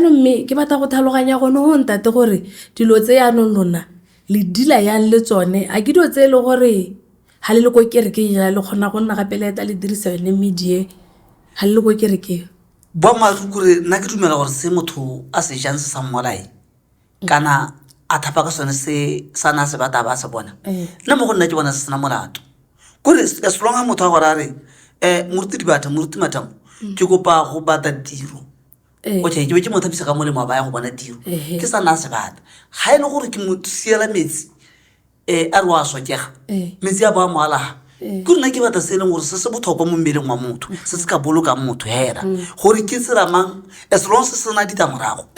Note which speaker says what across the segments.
Speaker 1: yaanong mme ke batla go tlhaloganya gone go ntate gore dilo tse yaanong lona le dila yang le tsone a ke dilo tse e le gore ga le le ko kereke ya le kgona go nna gape le eta le dirisa yone medie ga le le ko kereke
Speaker 2: boammaaruri nna ke dumela gore se motho a se jang se sa mmolae kana a thapa ka sone se sa na se bata ba se bona nna mo go nna ke bona se sena molato kore as long as motho a gore a re moruti matamo ke kopa go bata tiro okay ke be ke mo thapisa ka molemo ba ya go bona tiro ke sa na se bata ga e le gore ke mo siela metsi a re wa sokega metsi a ba mo alaga ke nna ke batla se e leng gore se se botlhokwa mo mmeleng wa motho se se ka boloka motho hela gore ke seramang as long se sena ditlamorago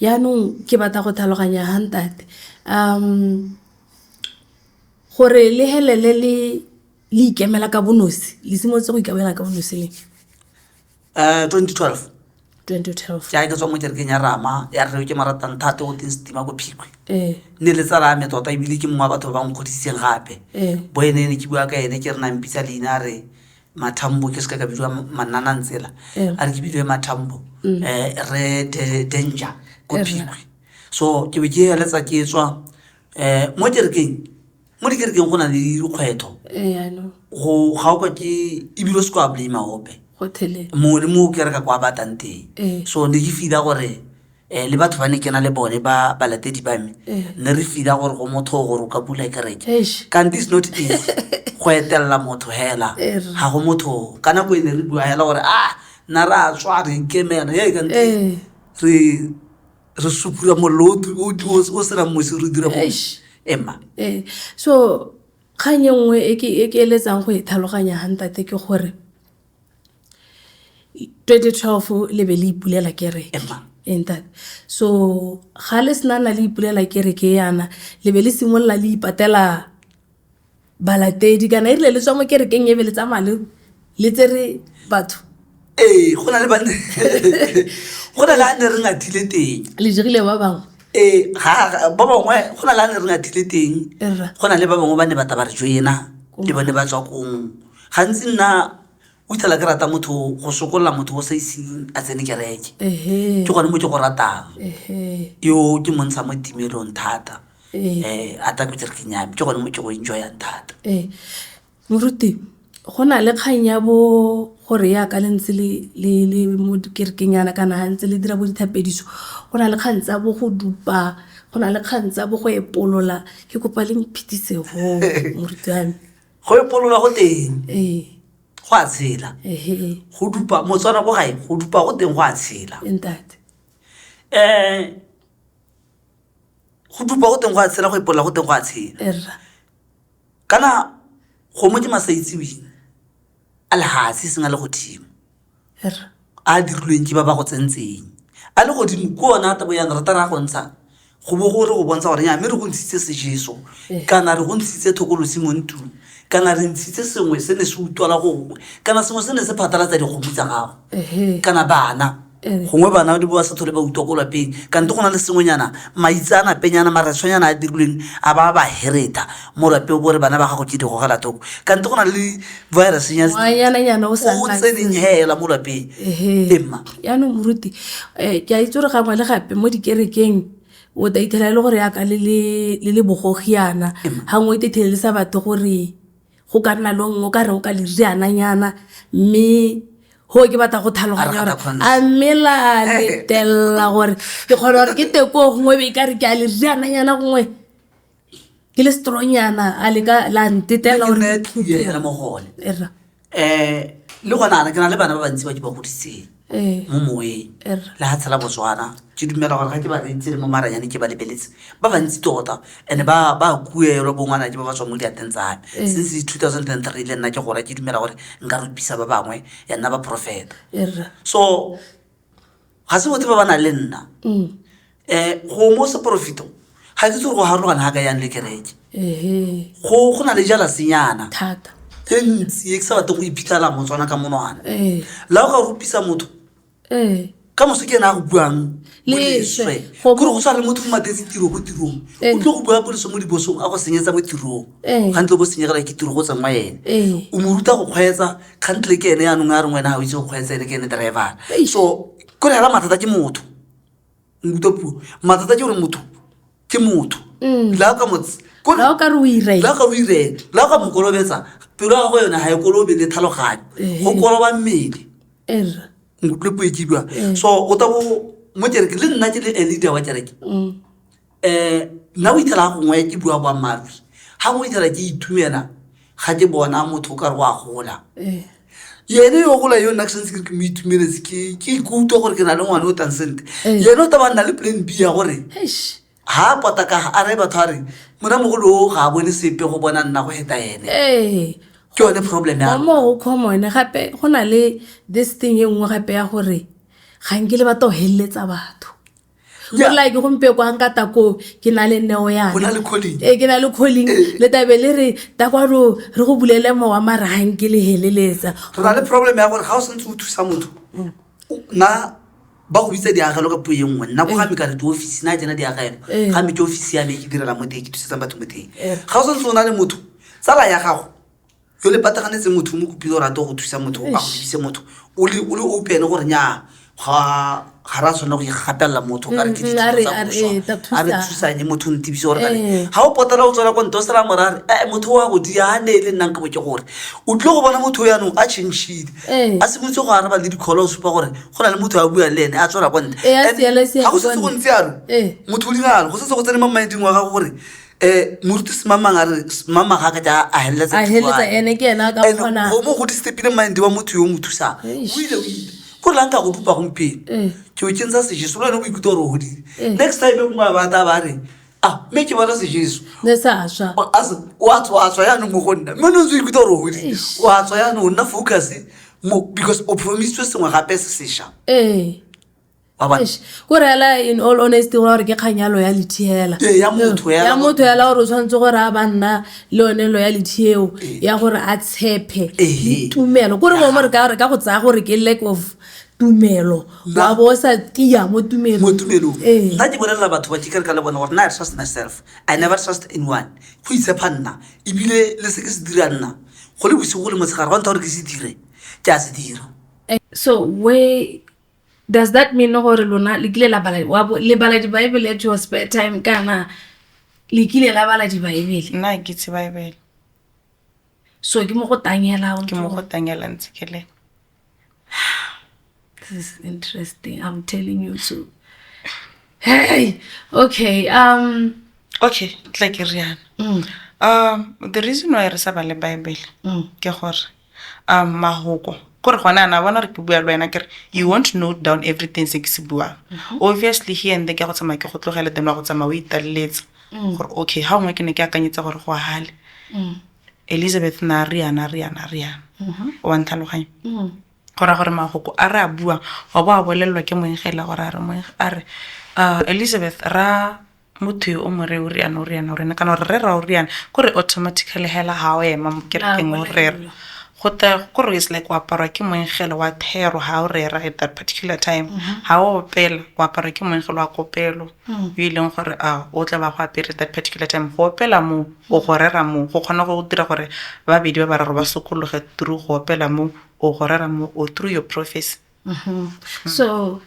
Speaker 1: yaanong ke batla go tlhaloganya gantate gore le helele le ikemela ka bonosi le simolotse go ikemela ka bonosi le
Speaker 2: 2012
Speaker 1: 2012
Speaker 2: ke tswa mo kerekeng ya rama ya re ke maratang thata go teng setima go phikwe ne le tsala me tota ibile ke mongwe wa batho ba nkgodisitseng gape bo ene ke bua ka ene ke re na mpitsa leina re Mathambo ke se ka bidwa Manana Ntsela a re ke bidwe Mathambo re danger go phikwe so ke be ke eletsa ke tswa mo dikerekeng go na le dikgwetho go ga o ka ke ibile se kwa blame ope mo le mo ke re ka kwa batang teng so ne ke fida gore le batho ba ne ke na le bone ba balatedi ba me ne re fida gore go motho gore o ka bula kereke can this not easy go etella motho hela ga go motho kana go ene re bua hela gore na ra tswa re kemela ye ka ntse re supura molotho o sera mo se re dira mo emma
Speaker 1: so kganye nngwe e ke eletsang go ithaloganya hantate ke gore 2012 le be le ipulela kereke entate so ga le sena na le ipulela kereke yana le be le simolla le ipatela balatedi kana ile le tswa mo kerekeng e be le tsamaya le tsere batho
Speaker 2: go na le bane go na la ne re ngathile teng
Speaker 1: le dirile ba bangwe
Speaker 2: ba bangwe go na la ne re ngathile teng go na le ba bangwe ba ne ba re joina le bone ba tswa kong gantsi nna o ithala ke rata motho go sokolla motho o sa iseng a tsene kereke ke gone mo ke go ratang yo ke montsha mo timelong thata a ta ke kerekeng ya me ke gone mo ke go enjoyang thata
Speaker 1: moruti go na le kgang ya bo gore ya ka lentse le mo kerekeng yana kana hantse le dira bo dithapediso go na le kgang tsa bo go dupa go na le kgang tsa bo go epolola ke kopa le mphitise go moruti wa me
Speaker 2: go epolola go teng go a tshela go dupa motswana go gae go dupa go teng go a tshela
Speaker 1: entate
Speaker 2: go dupa go teng go a tshela go epolola go teng go a tshela kana go mo ke masaitsiweng a lehatsi seng a le godimo a dirilweng ke ba ba go tsentseng a le godimo ko ona tabo yana rata ra go ntsha go bo gore go bontsha gore nya me re go ntshitse sejeso kana re go ntshitse thokolosi mo ntlong kana re ntshitse sengwe se ne se utwala gongwe kana sengwe se ne se phatlalatsa dikgomo tsa gago kana bana gongwe bana di boa setho le ba utwa ko lapeng kante go na le sengwenyana maitsana penyana maratshwanyana a dirilweng a ba hereta mo lapeng bore bana ba gago ke di gogela toko kante go na le virus nya
Speaker 1: o
Speaker 2: tseneng hela mo lapeng emma
Speaker 1: yaanong moruti ke a itse gore gangwe le gape mo dikerekeng o ta ithela le gore yaka le bogogiana gangwe o ithele le sa batho gore go ka nna longwe o ka re o ka le riananyana mme ho ke batla go thaloganya gore a mmela letella gore ke kgona gore ke teko gongwe be ka re ke a le riananyana gongwe ke le strongnyana a le ka la ntetela gore
Speaker 2: le mogole le gona ke na le bana ba bantsi ba ke ba godiseng mo moeng le ha tshela botswana ke dumela gore ga ke ba rentse mo maranyane ke ba lebeletse ba bantsi tota ene ba kuelwa bongwana ke ba tswa mo diateng tsa me since 2003 le nna ke gore ke dumela gore nka rupisa ba bangwe ya nna ba profeta so ga se botse ba bana le nna go mo se profito ga ke tsore go harologana ga ka yang le kereke go na le jala senyana
Speaker 1: thata
Speaker 2: ntsi ke sa batla go iphitlhela motswana ka monwana la o ga rupisa motho ka moso ke ena go buang leswe gore go sa le motho mo matetse tiro go tirong o tlo go bua poliso mo dibosong a go senyetsa mo tirong gantle bo senyegela ke tiro go tsengwa ene o mo ruta go kgweetsa kgantle ke ene yaanong a re ngwena ga o itse go kgweetsa ene ke ene driver so ko re ala mathata ke motho nkuto puo mathata ke gore motho ke motho la ka motse
Speaker 1: la o ka re o irela
Speaker 2: la ka o irela la ka mokolobetsa pelo ya go yona ha e kolobe le tlhaloganyo go koloba mmele nkutlwe puo ke bua so o ta bo mo kereke le nna ke le leader wa kereke nna o ithela gongwe ke bua boammaaruri ga mo ithela ke itumela ga ke bona motho o ka re wa gola yene yo gola yo nna ke santse ke mo itumeletse ke ikutlwa gore ke na le ngwane o tansente yene o taba nna le plan B ya gore ha pota ka a re batho a re mona mogolo o ga a bone sepe go bona nna go heta ene ke yone problem ya
Speaker 1: mo go common gape go na le this thing e nngwe gape ya gore ga nke le batho helletsa batho like gompe kwa nka tako ke na le neo yana ke na le calling le tabe le re takwaro re go bulele mo wa mara ha nke le heleletsa
Speaker 2: re na le problem ya gore ga o sentse o thusa motho na ba go bitsa diagelo ka puo e nngwe nna go ga me ka re di office na jena diagelo ga me ke office ya me ke direla mo teng ke thusetsa batho mo teng ga o sentse o na le motho tsala ya gago yo le pataganetse motho mo kopile o rata go thusa motho a go lebise motho o le open gore nya ga ra sona go igapella motho ka re ke a re thusanye motho o ntebise gore ga o potela o tswela kwa nto sela morare motho wa go dia ne le nnang ka boke gore o tlo go bona motho yaanong a changile a se motse go araba le dikgolo o supa gore go na le motho a bua le ene a tswela kwa nte ga go setse go ntse yalo motho o dinalo go setse go tsene mo maeding wa gago gore moruti semamang a re semamang ga ka ja a heleletsa
Speaker 1: ene ke ena ka kgona
Speaker 2: go go distepile maedi wa motho yo mo thusang o ile ko la nka go pupa gompieno ke o kentsa sejeso le wena o ikutlwa gore o godile next time e ngwe bata ba re mme ke bona sejeso o a tswa yaanong mo go nna mme no ntse o ikutlwa gore o godile o a tswa yaanong o nna focus because o promisetswe sengwe gape se sešwa
Speaker 1: ko reela in all honesty gore ke kganya loyalty hela
Speaker 2: ya motho
Speaker 1: hela gore o tshwanetse gore a banna le one loyalty eo ya gore a tshepe le tumelo kore mo re ka go tsaya gore ke lack of tumelo wa bo sa tia mo tumelong
Speaker 2: nna ke bolelela batho ba ke ka le bona gore nna I trust myself I never trust anyone go itshepa nna ebile le se ke se dira nna go le bosigo go le motshegare go nta gore ke se dire ke a se dira
Speaker 1: so where does that mean gore lona le kile la bala le bala di bible at your spare time kana le kile la bala di bible
Speaker 3: nna ke tse bible
Speaker 1: so ke mo go tangela
Speaker 3: ntse ke le
Speaker 1: this is interesting I'm telling you so hey okay
Speaker 3: like riana the reason why re sa bala bible ke gore mahoko gore gona na bona re ke bua le wena ke you want to note down everything se ke se bua obviously here and there ke go tsama ke go tlogela teng go tsama o italletsa gore okay ha ngwe ke ne ke akanyetsa gore go hale Elizabeth na riana wa ntlhaloganya gore mahoko a re a bua wa bo a bolelwa ke moengela gore a re Elizabeth ra motho yo o mo re o riana rena kana re ra o riana gore automatically hela ha o ema ke re ke mo rera gota gore is like wa parwa ke moengelo wa thero ha o rera at that particular time ha o opela wa parwa ke moengelo wa kopelo yo ileng gore o tla ba go apere that particular time go opela mo o go rera mo go kgona go dira gore ba bedi ba raro ba sokologe through go opela mo o go rera mo o through your prophecy
Speaker 1: so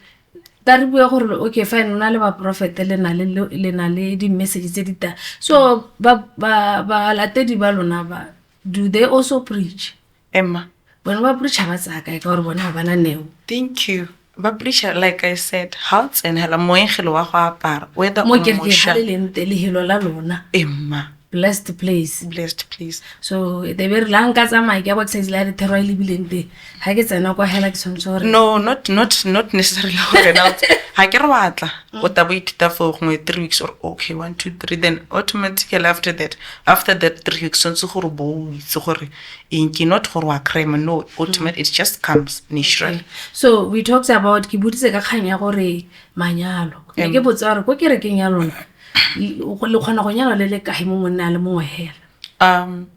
Speaker 1: that we are okay fine una le ba prophet le na le di messages tse dita so ba latedi ba lona ba do they also preach
Speaker 3: Emma
Speaker 1: bona ba preach ba tsaka ka gore bona ba na neo
Speaker 3: thank you ba preach like I said how and hela moengelo wa go apara whether
Speaker 1: mo ke le lente le helo la lona
Speaker 3: Emma
Speaker 1: blessed place so they were lang ka tsama ke ba tsela le terror le bilente ha ke tsena kwa hela ke tsontsore
Speaker 3: no not necessarily gore now ha ke re batla o tabo itita for gongwe 3 weeks or okay 1 2 3 then automatically after that 3 weeks so gore bo itse gore inki not gore wa crime no automatically it just comes naturally
Speaker 1: so we talked about ke butse ka khanya gore manyalo ke botsa gore ko kere ke nyalona le khona go nyala le kae mo monna le mo hela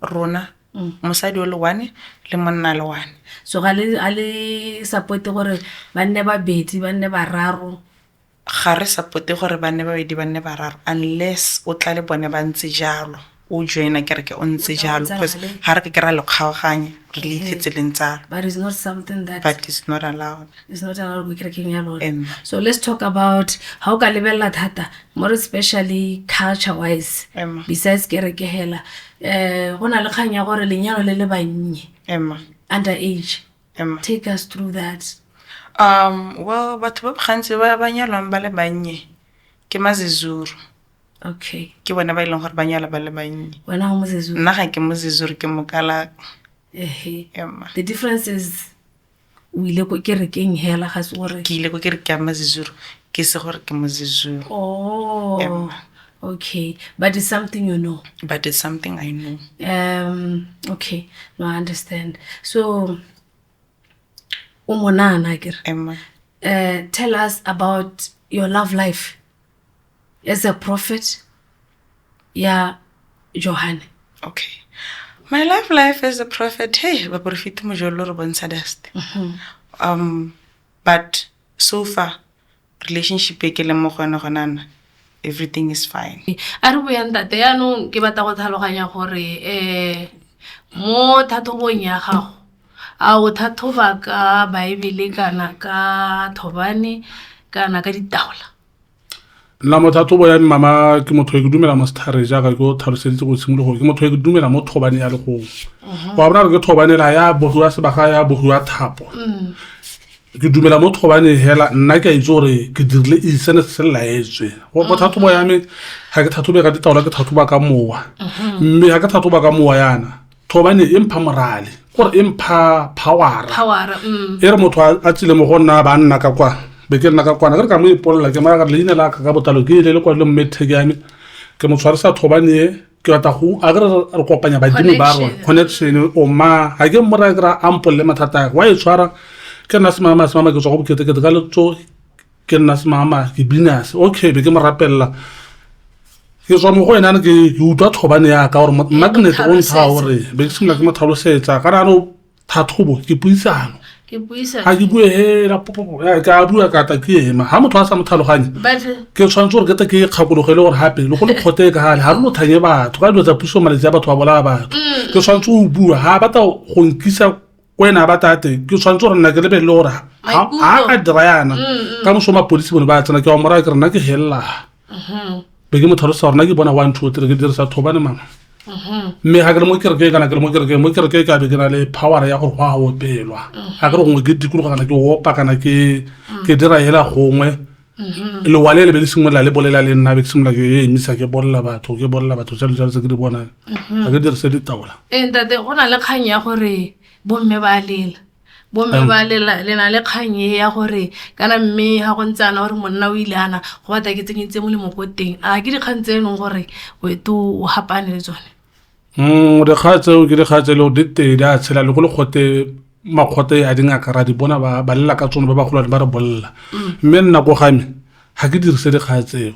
Speaker 3: rona mosadi o le one le monna le one
Speaker 1: so ga le support gore banne ba bedi banne ba raro
Speaker 3: ga re support gore banne ba bedi banne ba raro unless o tla le bone ba ntse jalo o joina kereke o ntse jalo because ha re ke kera le kgaoganye re le ithetseleng tsalo.
Speaker 1: But it's not something that
Speaker 3: It's not allowed.
Speaker 1: It's not allowed go kerekeng ya lona. So let's talk about how ka lebella thata more especially culture wise. Besides kereke hela go na le kganya gore lenyalo le le bannye underage. Take us through that.
Speaker 3: Well, batho ba gantsi ba nyalwang ba le bannye ke mazezuru.
Speaker 1: Okay.
Speaker 3: Ke bona ba ileng gore ba nyala ba le bannye.
Speaker 1: Wena o mozezuru?
Speaker 3: Nna ga ke mozezuru ke mokala.
Speaker 1: The difference is o ile ko kerekeng hela ga se gore
Speaker 3: ke ile ko kereke ya mazezuru ke se gore ke mozezuru.
Speaker 1: Oh. Okay, but it's something you know.
Speaker 3: But it's something I know.
Speaker 1: Okay, no, I understand. So umonana kere. Tell us about your love life as a prophet. Yeah, Johan.
Speaker 3: Okay. My love life as a prophet, hey, ba profit mo jolo re bontsha dust. But so far relationship e ke le mo gona everything is fine.
Speaker 1: A re boya ntate ya no ke batla go tlhaloganya gore mo thathobong ya gago a o thathoba ka Bible kana ka thobane kana ka ditaola.
Speaker 4: Nna mo thathobo ya mama ke motho ke dumela mo sthare jaaka ke o tlhaloseditse go simolo go ke motho ke dumela mo thobane ya le go wa bona ke thobane la ya bogua sebaga ya bogua thapo ke dumela mo thobane hela nna ke a itsore ke dirile isene se laetswe go thathobo ya me ha ke thathobe ka ditaola ke thathoba ka mowa mme ha ke thathoba ka mowa yana thobane empha morale gore empha power re motho a tsile mo gonna ba nna ka kwa be ke nna ka kwana ke re ka mo ipolla ke mara leina la ka botalo ke ile le kwa le mmetse ke ame ke mo tshwarisa thobane ke batla go a re kopanya badimo ba rona connection o ma ha ke mora ke ra ample mathata wa e tshwara ke nna se mama ke tswa go bokete ke ka letso ke nna se mama ke business okay be ke mo rapella ke tswa mo go ena ke utwa thobane ya ka gore magnet o ntsha gore be ke simla ke mo tlhalosetsa ka rano thathobo ke puisano ha ke bue hela ka bua ka ta ke ema ha motho a sa mo tlhaloganye ke tshwantse gore ke ke kgakologele gore hape le go le khote ka hale ha re no thanye batho ka dilo tsa puso maletsi ya batho ba bola batho ke tshwantse o bua ha ba ta go nkisa kwena ba tate ke tshwantse gore nna ke lebelle gore ha ka dira yana ka mo soma polisi bone ba tsena ke wa mora ke rena ke hella be ke mo tlhalosa gore nna ke bona 1 2 3 ke dirisa thobane mama mme ha ke mo kereke kana ke mo kereke ka be ke na le power ya gore wa o pelwa ha ke re go ke dikologa kana ke opa kana ke dira hela gongwe le wale le be le singmola le bolela le nna be ke simla ke emisa ke bolla batho jalo se ke di bona ha ke dirisa ditaola
Speaker 1: ntate go na le kganya gore bomme ba lela le na le kganye ya gore kana mme ha go ntsana gore monna o ile ana go batla ke tsenyetse mo le mokoteng a ke dikgang tse neng gore o eto o hapane le tsone
Speaker 4: de khatse o ke di khatse lo ditte da tshela le go le khote makgote a dingaka ra di bona ba lela ka tsone ba golwane ba re bolla mme nna go game ha ke dirise di khatse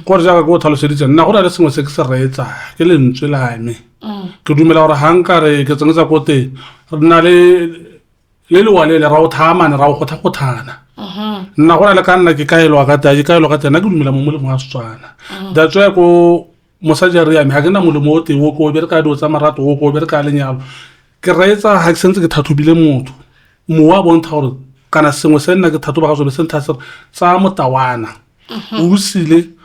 Speaker 4: gore jaaka go tlhaloseditse nna go na le sengwe se ke se reetsa ke le ntswe lame ke dumela gore hanga re ke tsengisa kote re na le wale le ra o thamane ra o gothana nna go na le ka nna ke kaelwa ka ta nna ke dumela mo le mo a Setswana da tswe ko mosajari ya me ha ke na molemo o teng o ko bereka do tsa marato o ko bereka lenyalo ke reetsa ha ke sentse ke thathobile motho mo wa bontsha gore kana sengwe se nna ke thathoba ga so be sentha tsa motawana o sile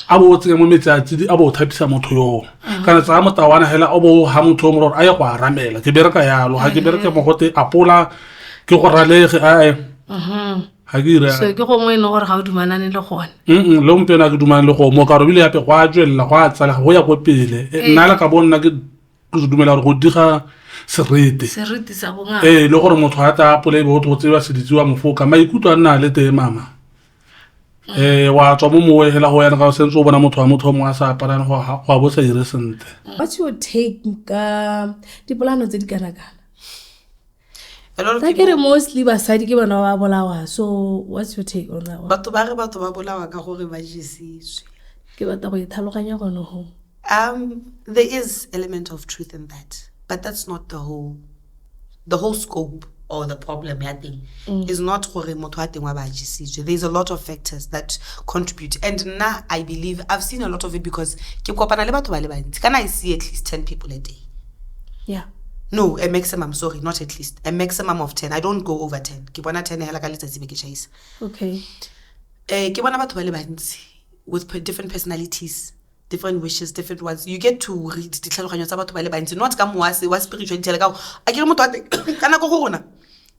Speaker 4: a bo tse mo metsi a tshedi a bo thapisa motho yo kana tsa motawana hela o bo ha motho mo a ya go aramela ke bereka yalo ha ke bereka mo gote apola ke go ralege ha ke ira
Speaker 1: so ke go mo ene gore ga o dumanane le gone
Speaker 4: le mpena ke dumanane le go mo ka robile yape go a tswella go a tsala go ya go pele nna la ka bona ke dumela gore go diga seriti
Speaker 1: sa bonga
Speaker 4: le gore motho a ta apole bo go tseba seditsiwa mofoka maikutlo a nna le te mama wa tswa mo moe hela go yana ga o sentse o bona motho mo a sa aparana go a botsa ire sente
Speaker 1: what's your take ka dipolano tse di kanakana Takere mostly basadi ke bana ba bolawa. So what's your take on that one?
Speaker 2: Batho ba bolawa ka gore ba jesitswe.
Speaker 1: Ke batla go ithaloganya gone ho.
Speaker 2: There is element of truth in that, but that's not the whole scope
Speaker 5: or the problem is not gore motho wa teng wa ba jisitswe. There's a lot of factors that contribute, and now I believe I've seen a lot of it because ke kopana le batho ba le bantsi. Can I see at least 10 people a day?
Speaker 1: Yeah.
Speaker 5: No, a maximum, sorry, not at least. A maximum of 10. I don't go over 10. Ke bona 10 hela ka letsatsi be ke chaisa.
Speaker 1: Okay.
Speaker 5: Ke bona batho ba le bantsi with different personalities, different wishes, different ones. You get to read ditlhaloganyo tsa batho ba le bantsi, not ka moase wa spirituality la ka. A ke re motho a kana go gona.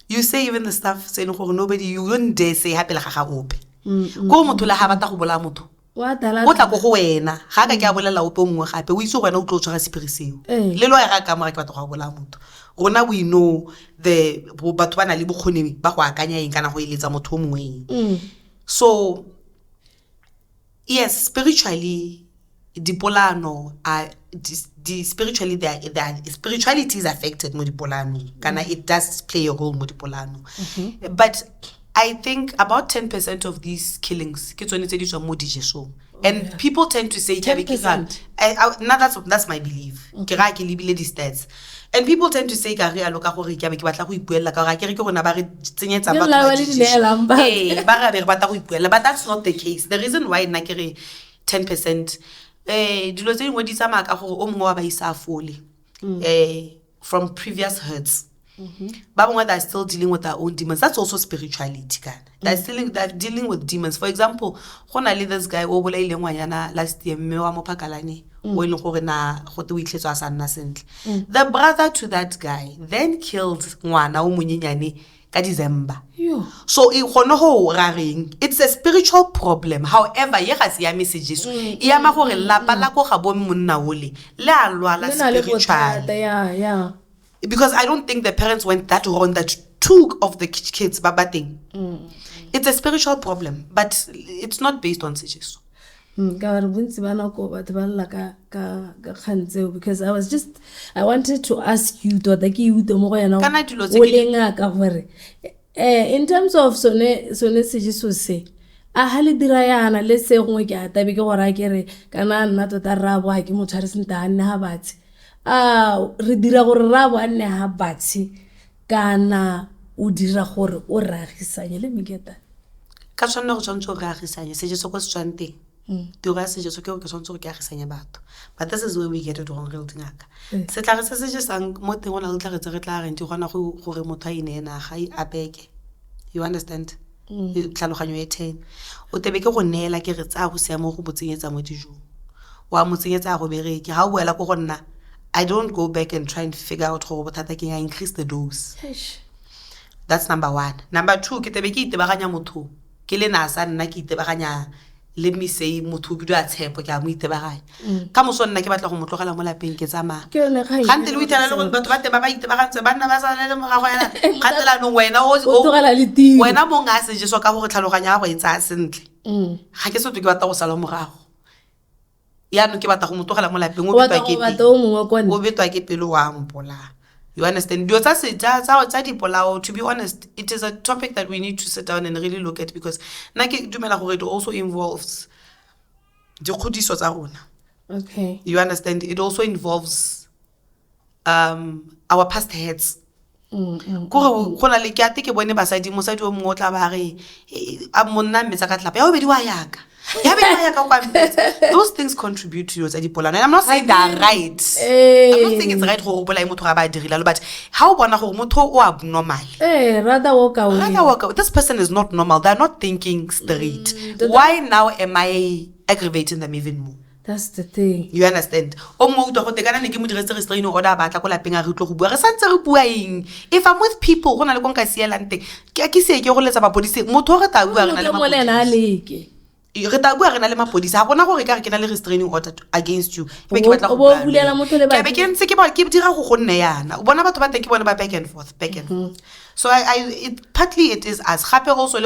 Speaker 5: You say even the stuff saying gore nobody, you don't dare say happy la ga ga ope. Go motho la ha bata go bola motho.
Speaker 1: Wa tala.
Speaker 5: Go tla go wena. Ga ka ke a bolela ope o mongwe gape. O itse wena o tlo tshwara sepiriseo. Le lo ya ga ka mara ke batho go bola motho. Rona we know the batho ba na le bokgoni ba go akanya eng kana go eletsa motho o mongwe. So yes, spiritually dipolano are spiritually spirituality is affected mo dipolano. Kana it does play a role mo dipolano. But I think about 10% of these killings ke tsone tse di tswa mo dijesong. And people tend to say
Speaker 1: 10%.
Speaker 5: Now that's my belief. Ke ra ke lebile di stats. And people tend to say ka re alo ka gore ke batla go ipuela ka gore ke re ke rona ba re tsenyetsa batho ba dijeso. Ba ga be re batla go ipuela, but that's not the case. The reason why nna ke re 10% dilo tse dingwe di tsamaya ka gore o mongwe wa ba isa fole from previous hurts. Ba bangwe they're still dealing with their own demons. That's also spirituality, God. They're dealing with demons. For example, gona le this guy o bola ile ngwanyana last year mme wa mo phakalane o ile gore na gote o itlhetso a sa nna sentle. The brother to that guy then killed ngwana o monyenyane ka December. So e gone ho rareng. It's a spiritual problem. However, ye ga se ya messages e ya ma gore lapa la go ga bo monna ole le a lwala spiritual.
Speaker 1: Yeah.
Speaker 5: Because I don't think the parents went that wrong that took of the kids babating. It's a spiritual problem, but it's not based on suggestion.
Speaker 1: Because I wanted to ask you in terms of sone suggestion say a hali dirayana le se gongwe ke ata be ke gore a kere kana nna tota rabo ha ke motho re senta a nne ha batsi re dira gore rabo a nne ha batsi kana o dira gore o ragisanye. Let me get that.
Speaker 5: Ka tswana go tsantse go ragisanye suggestion go tswante tira suggestion ke go tsantse go ragisanye batho, but this is where we get it wrong real thingaka se tla re se suggestion mo teng ona le tla re tla re ntse gona go gore motho a ine na ga I apeke. You understand? Tlhaloganyo e 10 o tebe ke go neela ke re tsa go sia mo go botsenyetsa mo dijong wa motsenyetsa go bereke ha o boela go nna. I don't go back and try and figure out how bothata ke increase the dose. That's number 1. Number 2 ke tebe ke itebaganya motho ke le na sa nna ke itebaganya. Let me say motho ke do a tshepo ke a mo itebaganya ka moso nna ke batla go motlogela mo lapeng ke tsama gante le itela le go batho ba te ba itebagantse banna ba sa le mo ga go yana gantela no wena mo nga se jeso ka go tlhaloganya go itsa sentle ga ke soto ke batla go sala morago ya no ke batla go motlogela mo lapeng o betwa ke pelo wa mpola. You understand? To be honest, it is a topic that we need to sit down and really look at because it also involves
Speaker 1: okay.
Speaker 5: You understand? It also involves our past heads. Those things contribute to your and I'm not saying they're right. I'm not saying it's right, but how abnormal?
Speaker 1: Rather walk away.
Speaker 5: This person is not normal. They're not thinking straight. Why now am I aggravating them even more?
Speaker 1: That's the thing.
Speaker 5: You understand? If I'm with people, restraining order against you. Back and forth. So partly it is as happy also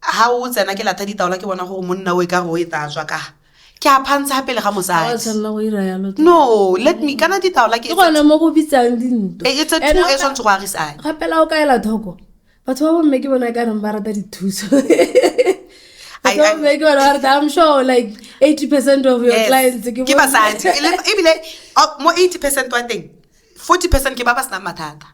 Speaker 5: how would I get a tadi like one of monna we go with Azaka? Capan's happy like no, let me can I did out like it's a 2 years on to Harris eye.
Speaker 1: Rapela Kaila Togo. But what will make you when I got embarrassed too? I'm sure like 80% of your clients
Speaker 5: give us more 80% I think 40% give us na matata.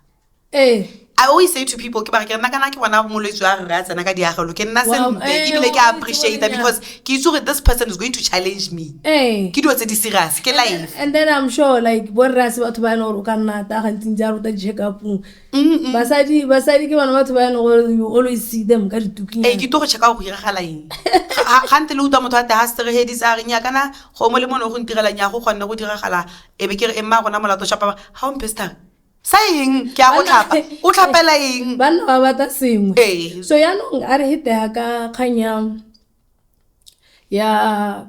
Speaker 5: I always say to people, ke ba ke nna kana ke bona molwetsi wa re a tsena ka diagelo ke nna sentle ebile ke appreciate that because ke itse gore this person is going to challenge me ke dilo tse di serious ke life.
Speaker 1: And then I'm sure like borra se batho ba ene gore o ka nna ta gantsi ja ruta di-check-upong basadi ke bana batho ba ene gore you always see them ka ditukinyana
Speaker 5: ke to go check-a go iragala eng gante le utlwa motho a te ha stereheadis a reng ya kana go mo le mone go ntirela nya go kgonne go diragala ebe ke re emma gona molato shapa ha o mpesta sa eng ke a go tlhapa o tlhapela eng
Speaker 1: bana ba bata sengwe so yaanong a re hitea ka kganya ya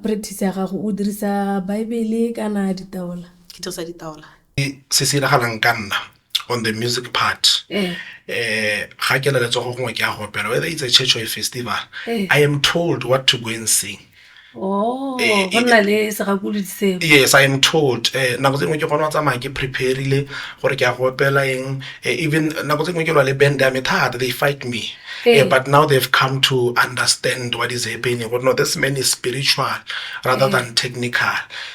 Speaker 1: practice ya gago o dirisa bible kana ditaola
Speaker 5: ke dirisa ditaola
Speaker 6: se se iragalang ka nna on the music part ga ke le letsogo gongwe ke a gopela whether it's a church or a festival I am told what to go and sing. Yes, I am told. Nako tse ngwe ke gona tsamaya ke prepareile gore ke a go opela eng even nako tse ngwe ke lwa le band ya me thata they fight me. But now they've come to understand what is happening. But no, this man is spiritual rather than technical.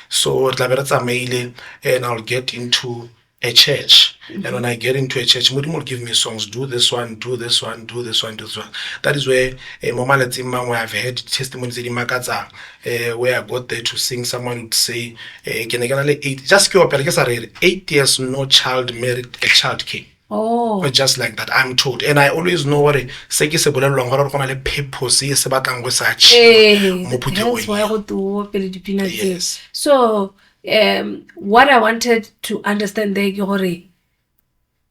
Speaker 6: So tla be re tsamaile and I'll get into a church. And when I get into a church, Modimo will give me songs, do this one, do this one, do this one, do this one. That is where where I've heard testimonies where I got there to sing. Someone would say, 8 years, no child married, a child came. Or just like that, I'm told. And I always know what se ke se bolelwang gore go na le purpose se batlang go sa
Speaker 1: mo phuthegong. Yes. So what I wanted to understand there ke gore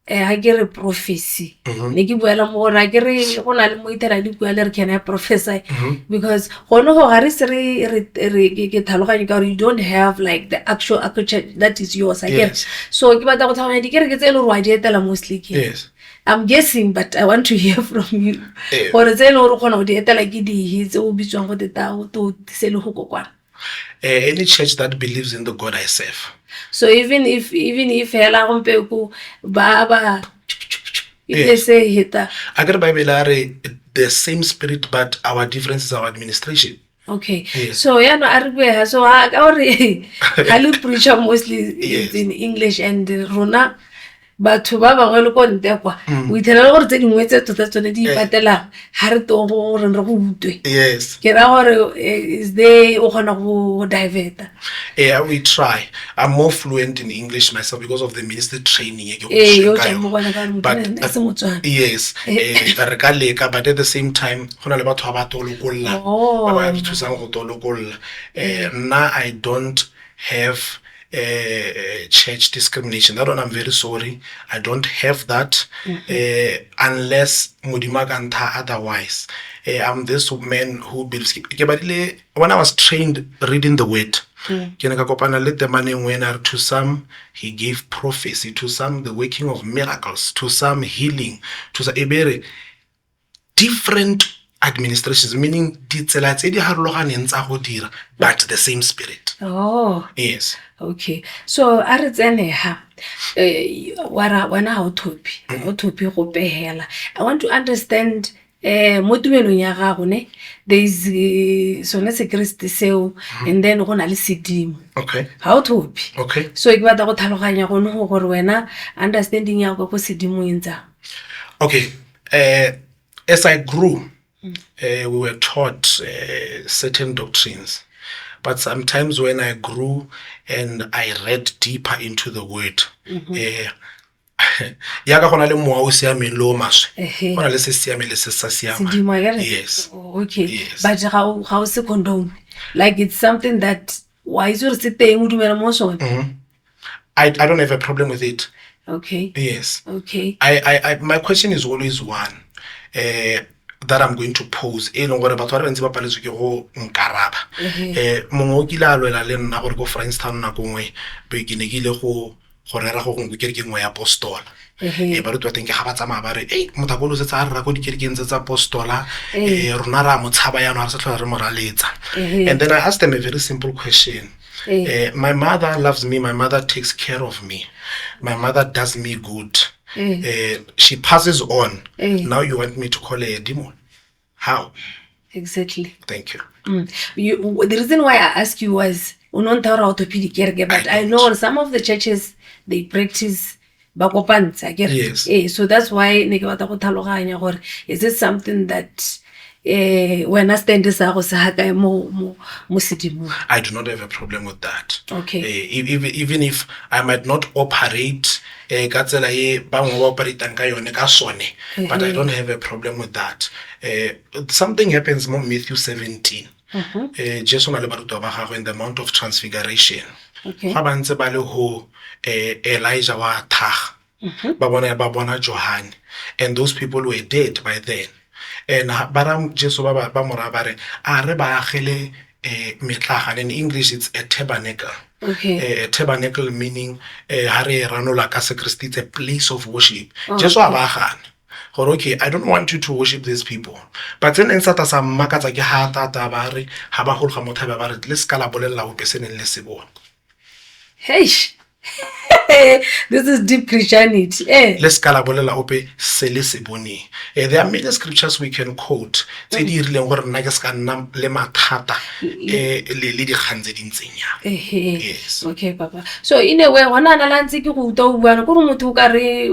Speaker 1: I get a prophecy. Ne ke buela mo gore ke re go na le mo itela di bua le re can I prophesy because gono go ga re se re ke tlhaloganye ka gore you don't have like the actual that is yours again. So ke batla go tlhaloganya di kere ke tse le re wa di etela mostly ke.
Speaker 6: Yes.
Speaker 1: I'm guessing but I want to hear from you. Gore tse le re gona go di etela ke di tse o bitswang go teta to se le go kokwana.
Speaker 6: Any church that believes in the God I serve.
Speaker 1: So even if hela gompeku ba they say hita
Speaker 6: agar Bible are the same spirit but our difference is our administration.
Speaker 1: Okay. Yes. So yeah no arigwe so already I preach mostly in English and Rona batho ba bangwe le ko nte kwa o ithela gore tse dingwe tse tota tsone di ipatela ha re to go re go utwe.
Speaker 6: Yes.
Speaker 1: Ke ra gore is there o gona go divert.
Speaker 6: Yeah, we try. I'm more fluent in English myself because of the ministry training. But yes, but at the same time, now I don't have church discrimination. That one I'm very sorry. I don't have that unless Mudimaganta otherwise. I'm this man who believes. When I was trained reading the word, to some he gave prophecy, to some the working of miracles, to some healing, to some different administrations, meaning but the same spirit. Yes.
Speaker 1: Okay. So are tsene ha wana autopi go behela. I want to understand mo tumelong ya gago ne there is sone se Christ seo and then go na le sedimo.
Speaker 6: Okay.
Speaker 1: How to be.
Speaker 6: Okay.
Speaker 1: So ke batla go tlhaloganya go no gore wena understanding ya go sedimo intsa.
Speaker 6: Okay. As I grew we were taught certain doctrines, but sometimes when I grew and I read deeper into the word yaga gona le moa o siame lo maswe gona le se siame le se sa siama. Yes.
Speaker 1: Okay.
Speaker 6: Yes.
Speaker 1: But how se condone like it's something that why is it teng o dumela mo sone?
Speaker 6: I don't have a problem with it.
Speaker 1: Okay.
Speaker 6: Yes.
Speaker 1: Okay.
Speaker 6: I my question is always one that I'm going to pose leng gore batho ba bantsi ba paletswe ke go nkaraba mongwe o kile a lwela le nna gore go Frankstown nako nngwe be ke ne ke ile go rera go ngwe ke nngwe ya apostola ba re twateng ke ga ba tsamaya ba re mothapolo se tsa re go dikerekeng tsa apostola rona ra mo tshaba yana re se tlhola re moraletsa. And then I asked them a very simple question. My mother loves me, my mother takes care of me, my mother does me good. She passes on. Now you want me to call her a demon? How?
Speaker 1: Exactly.
Speaker 6: Thank you.
Speaker 1: The reason why I asked you was but I know some of the churches they practice ba kopantsha ke
Speaker 6: Yes.
Speaker 1: so that's why ne ke batla go tlhaloganya gore is it something that wena stand sa go se hakae mo sedimong?
Speaker 6: I do not have a problem with that.
Speaker 1: Okay.
Speaker 6: Even if I might not operate ka tsela e bangwe ba operatang ka yone ka sone, but I don't have a problem with that. Something happens mo Matthew 17. Jesu na le barutwa ba gagwe in the Mount of Transfiguration. Ga ba ntse ba le ho Elijah wa thaga, ba bona John, and those people were dead by then. And baram Jesu ba mora ba re a re ba agele metlaga. In English it's a tabernacle. A tabernacle meaning ha re ranola ka se Christ, it's a place of worship. Jesu a ba gana gore okay, I don't want you to worship these people, but then en sata sa makatsa ke ha tata ba re ha ba go ga motho ba re le skala bolella o peseneng le sebo.
Speaker 1: Hey, this is deep Christianity.
Speaker 6: Let's calabolela ope sele sebone. There are many scriptures we can quote. Tse di rileng gore nna ke ska nna le mathata le di kgantse di ntsenya. Yes.
Speaker 1: Okay, Papa. So in a way, hona na lantsi ke go uta bua go motho ka re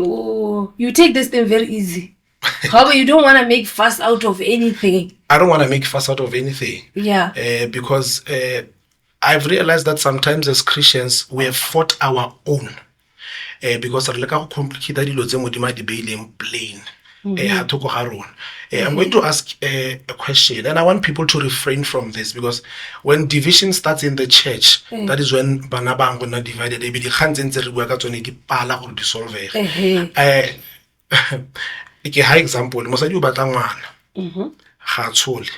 Speaker 1: you take this thing very easy. However, you don't want to make fuss out of anything.
Speaker 6: I don't want to make fuss out of anything.
Speaker 1: Yeah.
Speaker 6: Because I've realized that sometimes as Christians we have fought our own. Because re leka go complicate dilo tse modimo di beileng plain. I'm going to ask a question, and I want people to refrain from this, because when division starts in the church, that is when bana ba ngona divided. Be di kgantse ntse re bua ka tsone di pala gore di solve. Ke high example, mosadi o batla ngwana. Ga tshole.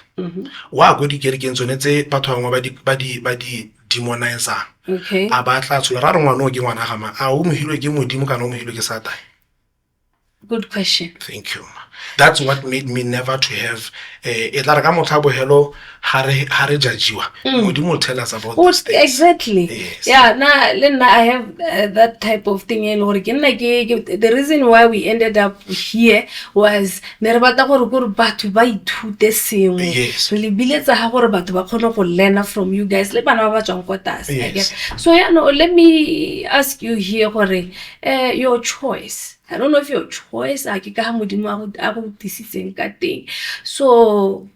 Speaker 6: Wa go di kerekeng tsone tse batho bangwe ba di demonize. A batla tshola ra re ngwana o ke ngwana ga ma a o mohilwe ke modimo kana o mohilwe ke Satan?
Speaker 1: Good question.
Speaker 6: Thank you. That's what made me never to have etla re ka motlhabo hello ha re judgiwa. Modimo will tell us about this.
Speaker 1: Exactly.
Speaker 6: Yes.
Speaker 1: Yeah, I have that type of thing. The reason why we ended up here was ne re batla gore batho ba ithute sengwe.
Speaker 6: Yes.
Speaker 1: Re lebiletsa ha gore batho ba kgone go learn from you guys le bana ba tswang kwa tlase.
Speaker 6: Yes.
Speaker 1: So let me ask you here gore your choice. I don't know if your choice a ke ka modimo a go tisitseng ka teng. So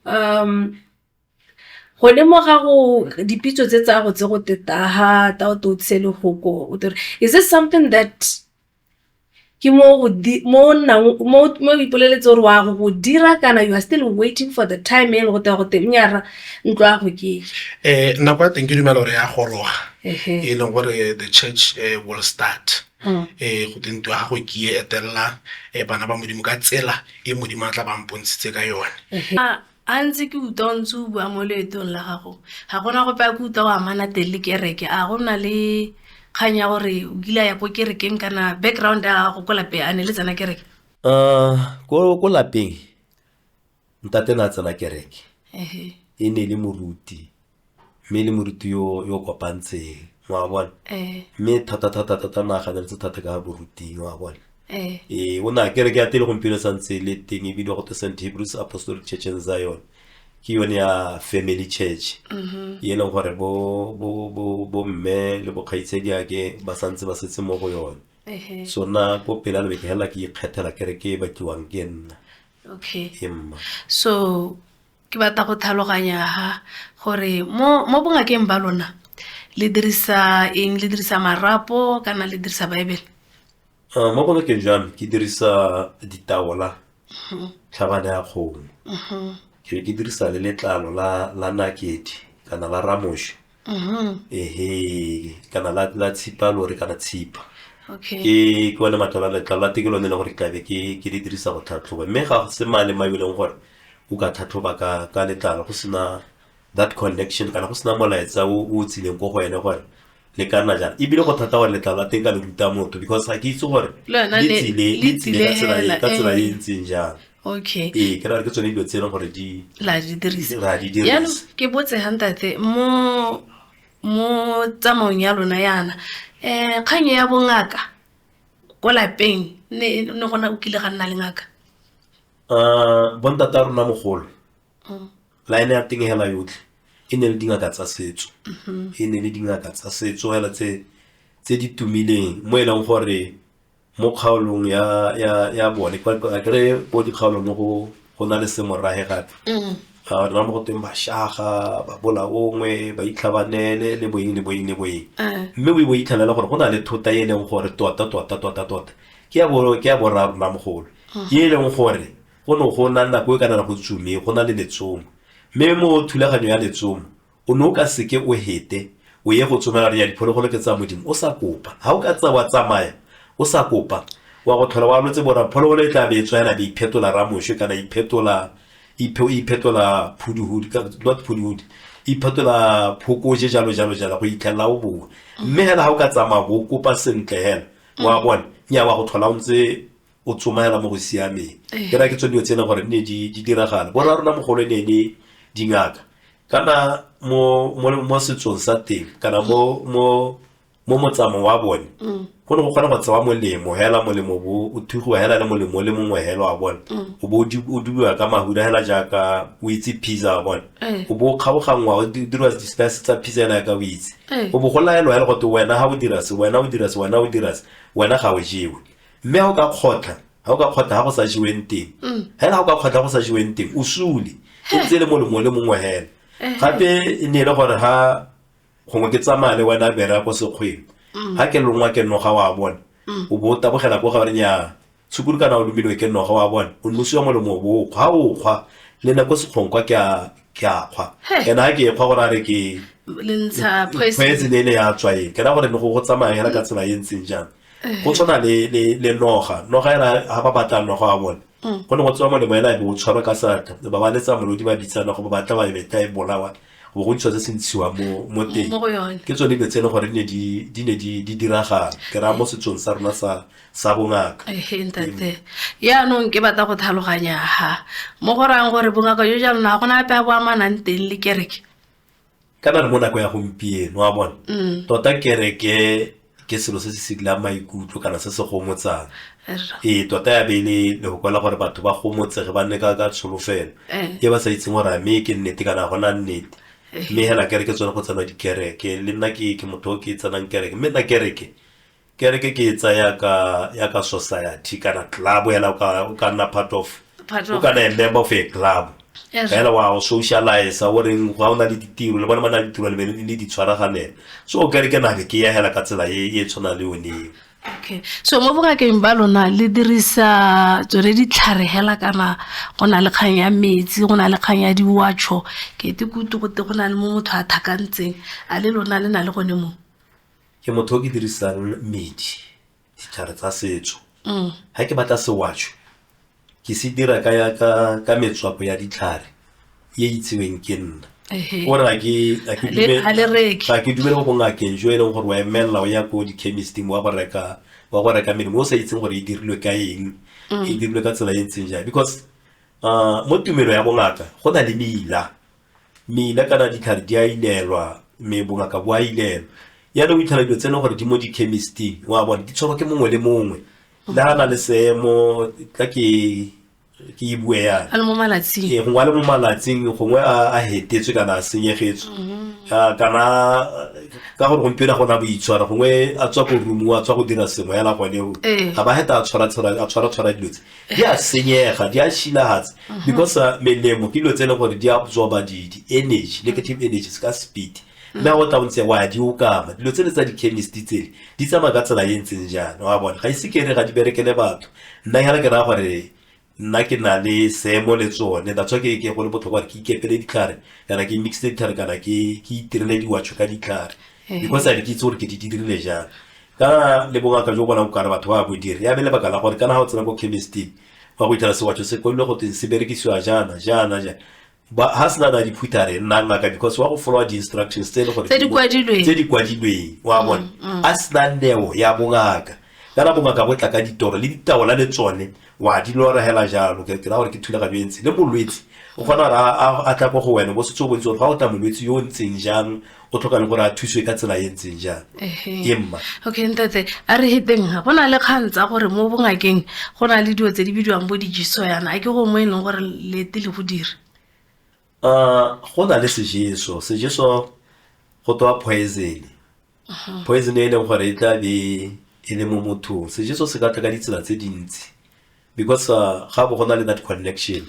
Speaker 1: gone mo ga go dipitso tse tsa go teta ta o tsele go is this something that ke mo ipoleletse gore wa go dira kana you are still waiting for the time go te nyara ntlo a go ke
Speaker 6: nako ya teng ke dumela gore ya goroga e leng gore the church will start go tentwa ga go ke etella bana ba modimo ka tsela e modimo a tla ba mpontshitse ka yone.
Speaker 1: A ntse ke utlwa ntse o bua mo leetong la gago ga gona gope a ke utlwa go amana teng le kereke a gona le kganya gore o kile ya ko kerekeng kana background ya gago ko lapeng a ne le tsena kereke?
Speaker 7: Ko lapeng ntate na tsena kereke e ne le moruti mme le moruti yo kopantseng wa bona mme thata na ga le thata ka boruti wa bona o na kereke ya tele gompieno santse le teng e bile go te St. Hebrews Apostolic Church in Zion ke yone ya family church e leng gore bo mme le bo kgaitsedi ake ba santse ba setse mo go yone. So na ko pela le ke hela ke ikgethela kereke ba tliwang ke nna.
Speaker 1: Okay. So ke batla go tlhaloganya gore mo bongakeng ba lona le dirisa marapo kana le dirisa Bible?
Speaker 7: Mo bongakeng jam ke dirisa ditaola tlhabane ya kgomo. Ke dirisa le letlalo la nakedi kana la ramoshi. Kana la tshipa lore kana tshipa. Ke bona matala letlalo la tekelo ne le gore tlabe ke di dirisa go tlhatlhoba mme ga se male mabileng gore o ka tlhatlhoba ka letlalo go sena that connection kana go sena molaetsa o tsileng go go ene gore le kana jana e bile go thata gore letlalo la teng ka le ruta motho because ga ke itse gore le tsile ka tsela e ntseng jang.
Speaker 1: Okay.
Speaker 7: Ke ra ke tsone dilo tse leng gore di
Speaker 1: dirisa.
Speaker 7: Ya
Speaker 1: ke botse hantate mo tsamaong ya lona yana kganye ya bongaka ko lapeng ne gona o kile ga nna le ngaka?
Speaker 7: Bontata rona mogolo line ya teng hela yotlhe e ne le dingaka tsa setso hela tse di tumileng mo e leng gore mo kgaolong ya bone a kere mo dikgaolong go na le semorahe gape ga rena mo go teng bashaga ba bolaongwe ba itlhabanele le boeng mme o itlhalela gore go na le thota e leng gore tota ke ya borra rona mogolo ye e leng gore go ne go na nako e ka nana go tsume go na le letsomo mme mo thulaganyo ya letsomo o ne o ka seke o hete o ye go tsomela ya diphologolo ke tsa modimo o sa kopa ha o ka wa tsamaya o sa kopa wa go tlhola wa lotse bona phologolo e tla be tswana be iphetola ramoshe kana iphetola phuduhudi not phuduhudi iphetola phokoje jalo go itlhela o boa mme hela ha o ka tsamaya go kopa sentle hela wa bona nya wa go tlhola o ntse o tsomela mo go siameng ke ra ke tsone yo tsena gore ne di diragala bona rona mogolo ne dingaka kana mo setsong sa teng kana mo motsamo wa bone go ne go kgona go tsewa molemo hela molemo bo o thugiwa hela le molemo le mongwe hela wa bone o bo o dubiwa ka mahuda hela jaaka o itse pizza wa bone o bo kgabogangwa o dirwa di-spice tsa pizza hela ka o itse o bo go laelwa hela gote wena ha o dira se wena ga o jewe mme ha o ka kgotla ha go sa jeweng teng hela ha o ka kgotla go sa jeweng teng o sule e ntse le molemo le mongwe hela gape e ne le gore ha gongwe ke tsamaya le wena bera ko sekgweng ha ke longwa ke noga wa bona o bo tabogela ko ga re nya tshukuru kana o lumilwe ke noga wa bona o nosiwa molemo bo ga o kgwa le nako sekgonkwa ke a kgwa ena ha ke kgwa gore a re ke
Speaker 1: lentsha
Speaker 7: poison le ya tswaeng ke na gore go tsamaya hela ka tsela e ntseng jang go tsona le noga ena ha ba batla noga wa bona go ne go tswa molemo ena e bo tshwara ka sata ba ba letsa molodi ba bitsana go ba batla ba beta e bolawa go go ntse se ntshiwa mo teng ke tsone le tsene gore ne di diragala ke ra mo setsong sa rona sa bongaka
Speaker 1: ntate ya no ke batla go tlhaloganya ha mo go rang gore bongaka jo jalo na gona ape a bo amanang teng le kereke
Speaker 7: kana re mo nako ya gompieno wa bona tota kereke ke selo se se sigla maikutlo kana se se gomotsang tota ya bele le go kwala gore batho ba gomotsege ba nne ka tsholofelo e ba sa itseng gore me ke nnete kana gona nnete mme hela kereke tsone go tsena dikereke le nna ke motho ke tsanang kereke mme na kereke ke etsa ya ka society kana club hela o ka nna part of o kana a member of a club hela wa socialize a gore ga ona le ditiro le bona ba na le ditiro le di tshwaraganela so kereke na ke ya hela ka tsela e tshwana le one.
Speaker 1: Okay, so mo bongakeng ba lona le dirisa tsone ditlhare hela kana go na le kgang ya metsi go na le kgang ya diwatšho ke kutu gote go na le motho a thakantseng a le lona le na le gone mo
Speaker 7: ke motho o ke dirisang medi ditlhare tsa setso ha ke batla sewatšho ke se dira ka metswako ya ditlhare ye itseweng ke nna gore ga ke dumele go bongakeng jo e leng gore wa emelela o ya ko di-chemisting wa go reka melemo o sa itseng gore e dirilwe ka eng e dirilwe ka tsela e ntseng jang because mo tumelo ya bongaka go na le meila kana ditlhare di a ilelwa mme bongaka bo a ilelwa yana o itlhala dilo tsene gore di mo di-chemisting wa bona di tshwarwa ke mongwe le mongwe le ga na le seemo ka ke bue yana
Speaker 1: gongwe
Speaker 7: a le mo malatsing gongwe a hetetswe kana a senyegetswe kana ka gore gompieno gona boitshwara gongwe a tswa ko room a tswa go dira sengwe hela goneo ga ba heta a tshwara dilo tse di a senyega di a shilagatse because melemo ke dilo tse e leng gore di absorba di-energy negative energies ka speed mme go tla bontse wa di okama dilo tsele tsa di-chemist tsele di tsamaya ka tsela e ntseng jana wa bona ga ise kere ga di berekele batho nna hela ke raya gore nna ke na le seemo le tsone that's ke go le botlhokwa ke ikepele ditlhare kana ke mixile ditlhare kana ke itirele diwatšho ka ditlhare because a di ke itse gore ke di dirile jang kana le bongaka jo bona o kare batho ba bo dire ya be lebaka la gore kana ga o tsena ko chemisting wa go itela sewatšho se kolile go teng se berekisiwa jana ba ha sena na diphutare nna ngaka because wa go follow di-instructions tse di kwadilweng wa bona a sena neo ya bongaka kana bongaka bo tla ka ditoro le ditaola le tsone wa di lora hela jalo ke ra gore ke thulaganyo e ntse le molwetsi o kgona a tla go wena bo setse o bontse gore ga o tla molwetsi yo o ntseng jang o tlhoka le gore a thuswe ka tsela e ntseng jang emma
Speaker 1: okay ntate a re heteng go na le kgang tsa gore mo bongakeng go na le dilo tse di bidiwang bo dijeso yana a ke go mo e leng gore lete le go dira
Speaker 7: go na le sejeso go toa poison e leng gore e tla be e le mo mothong sejeso se ka tla ka ditsela tse dintsi because ga bo gona le that connection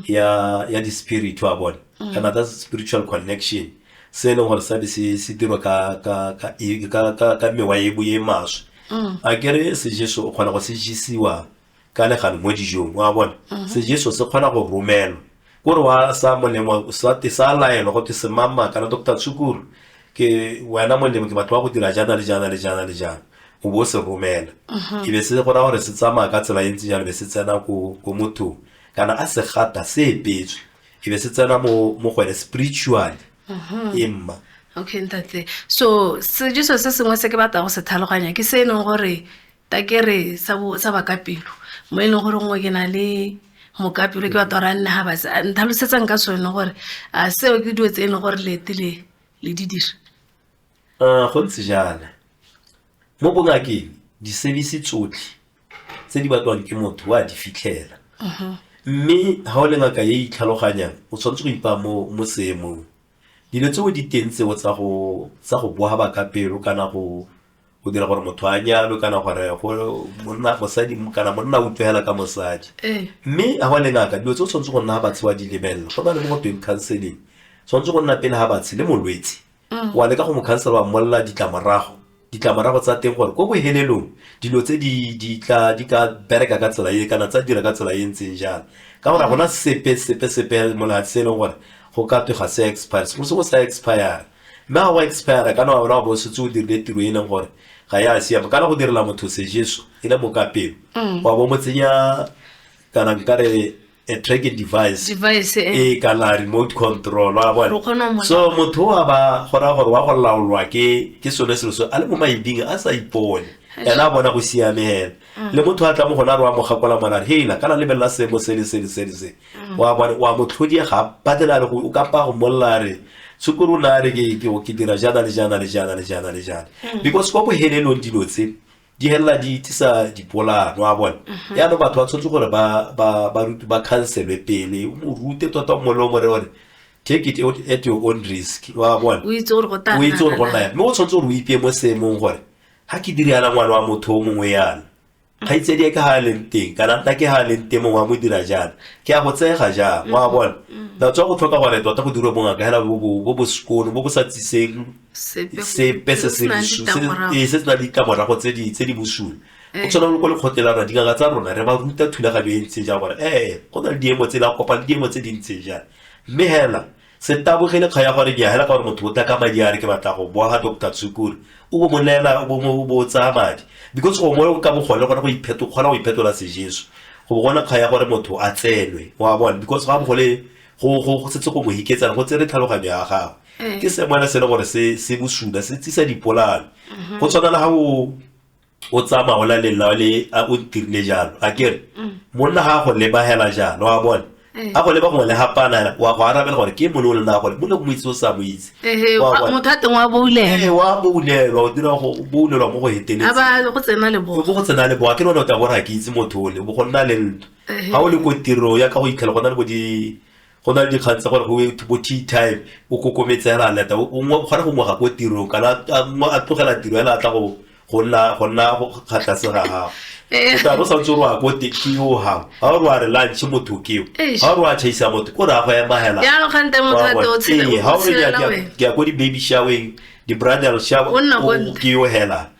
Speaker 7: ya di spirit wa bona kana that spiritual connection se leng gore sabe se dirwa ka mewa e buye maswe a kere sejeso o kgona go se jisiwa ka le gane mo dijong wa bona sejeso se kgona go romelwa gore wa sa molemo sa laelo go te se mama kana Dr. Tsukuru ke wena molemo ke batho ba go dira jana le jana o bo se romela e be se gona gore se tsamaya ka tsela entse jalo be se tsena ko motho kana a se gata se epetswe e be se tsena mo go spiritual emma
Speaker 1: okay ntate so sejeso se sengwe se ke batla go se tlhaloganya ke se neng gore takere sa ba ka pelo mo e leng gore ngwe ke na le mokapelo ke batla ra nne ha ba ntlhalosetsang ka sone gore a seo ke dio tse ene gore letile le di dira
Speaker 7: go ntse jana mo bongakeng di-service tsotlhe tse di batwang ke motho wa di fitlhela mme ha o le ngaka ye itlhaloganyang o tshwanetse go ipa mo seemong dilo tseo di teng tseo tsa go boa ba ka pelo kana go dira gore motho a nyalo kana gore monna mosadi kana monna o utlwela ka mosadi mme ha o le ngaka dilo tseo tshwanetse go nna ha batsi wa di lebella go na le mo teng counseling tshwanetse go nna pele ha batsi le molwetsi wa le ka go mo counselor wa molla ditlamarago tsa teng gore go bohelelong dilo tse di ka bereka ka tsela e kana tsa dira ka tsela e ntseng jalo ka gore gona sepe molatsi se leng gore go ka twe ga se expire se go sa expire mme ga go expire kana wa bona bo se tse o dirile tiro e leng gore ga ya siama kana go direla motho sejeso e le mo ka pelo wa bo mo tsenya kana nkare a tracking device kana remote control wa bona so motho wa ba gora gore wa go laolwa ke sone selo so a le mo maibing a sa ipone ena bona go siamela le motho a tla mo gona re wa mo gakola mona hela kana le bella se mo se wa bona wa mo tlhodi ga patela le go o ka pa go mollare Tsukuru na re ke dira jana because go bo helelo dilo tse di hella di tisa dipola no a bona ya no batho ba tshotse gore ba cancelwe pele o rute tota mo lo more gore take it at your own risk wa bona
Speaker 1: o itse gore go tana
Speaker 7: me o tshotse gore o ipie mo seemong gore ha ke dira la ngwana wa motho o mongwe yana ga itse di ka ha lenteng kana nta ke ha lenteng mo wa mo dira jana ke a go tsega ja wa bona da tswa go tlhoka gore tota go dira bonga ka hela bo skono bo sa tsiseng se pese se na di kamora go tse di busula o tsona go le khotela ra dinga tsa rona re ba ruta thula ga be ntse ja gore go na le diemo tse la kopa diemo tse di ntse ja mme hela se tabogele khaya gore ke hela ka gore motho o tla ka madi a re ke batla go boa ga Dr. Tsukuru o bo monela o bo tsa madi because go mo ka bo gole gore go iphetola sejeso go bona khaya gore motho a tselwe wa bona because ga bo gole go setse go mo hiketsana go tsere tlhaloganyo ya gago ke se mwana se le gore se busula se tsisa dipolano go tshwana le ha o tsama o la le a o tirile jalo a kere monna ga go le bahela jalo wa bona a go le ba go le hapana wa go arabela gore ke molo le na go mo le mo itse o sa mo itse
Speaker 1: motho a teng wa boulela
Speaker 7: wa boulelwa o dira go boulelwa mo go hetele
Speaker 1: aba go tsena le
Speaker 7: bo ke no ta go ra ke itse motho le bo go nna le ha o le go tiro ya ka go itlhela go na le go di kgantsa gore go bo tea time o kokometsela leta o gora go moga go tiro kana a tlogela tiro ya la tla go nna go khatlase ga gago ta bo sa tsoro a go tekio ha o re lunch motho keo ha o re a chaisa motho go ra go ya mahela
Speaker 1: ya go khante motho a to tshela
Speaker 7: ha o re ya go di baby showering di bridal shower o keo hela